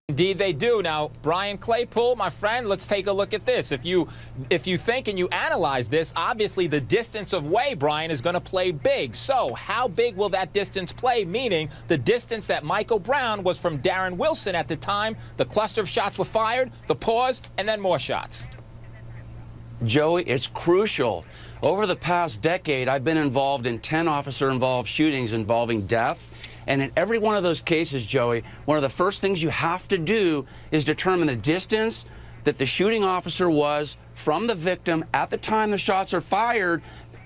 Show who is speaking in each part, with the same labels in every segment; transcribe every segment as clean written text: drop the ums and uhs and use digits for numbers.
Speaker 1: Indeed, they do. Now, Brian Claypool, my friend, let's take a look at this. If you think and you analyze this, obviously the distance of way, Brian, is going to play big. So how big will that distance play? Meaning the distance that Michael Brown was from Darren Wilson at the time the cluster of shots were fired, the pause, and then more shots.
Speaker 2: Joey, it's crucial. Over the past decade, I've been involved in 10 officer-involved shootings involving death. And in every one of those cases, Joey, one of the first things you have to do is determine the distance that the shooting officer was from the victim at the time the shots are fired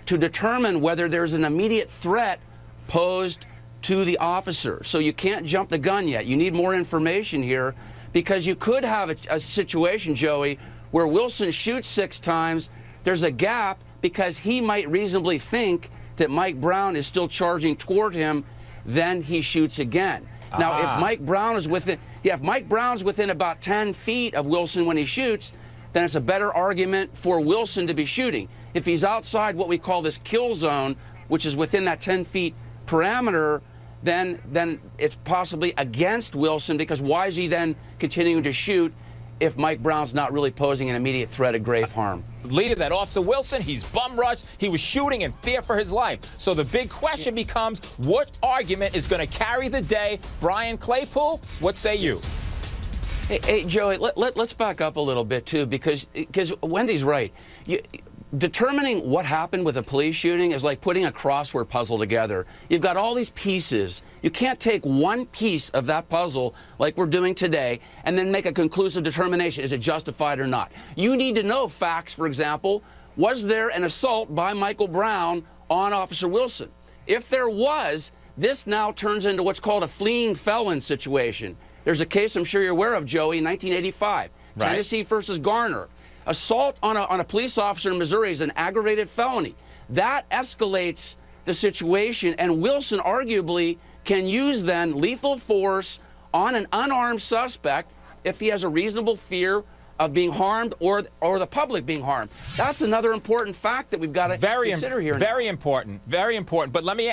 Speaker 2: to determine whether there's an immediate threat posed to the officer. So you can't jump the gun yet. You need more information here because you could have a situation, Joey, where Wilson shoots 6 times. There's a gap because he might reasonably think that Mike Brown is still charging toward him. Then he shoots again. Now, if Mike Brown is if Mike Brown's within about 10 feet of Wilson when he shoots, then it's a better argument for Wilson to be shooting. If he's outside what we call this kill zone, which is within that 10 feet parameter, then it's possibly against Wilson, because why is he then continuing to shoot if Mike Brown's not really posing an immediate threat of grave harm?
Speaker 1: Leader, that Officer Wilson, he's bum rushed. He was shooting in fear for his life. So the big question becomes, what argument is going to carry the day? Brian Claypool, what say you?
Speaker 2: Hey Joey, let's back up a little bit, too, because Wendy's right. Determining what happened with a police shooting is like putting a crossword puzzle together. You've got all these pieces. You can't take one piece of that puzzle, like we're doing today, and then make a conclusive determination. Is it justified or not? You need to know facts. For example, was there an assault by Michael Brown on Officer Wilson? If there was, this now turns into what's called a fleeing felon situation. There's a case I'm sure you're aware of, Joey, in 1985, right. Tennessee versus Garner. Assault on a police officer in Missouri is an aggravated felony. That escalates the situation, and Wilson arguably can use then lethal force on an unarmed suspect if he has a reasonable fear of being harmed or the public being harmed. That's another important fact that we've got to consider here.
Speaker 1: Very important. Very important. But let me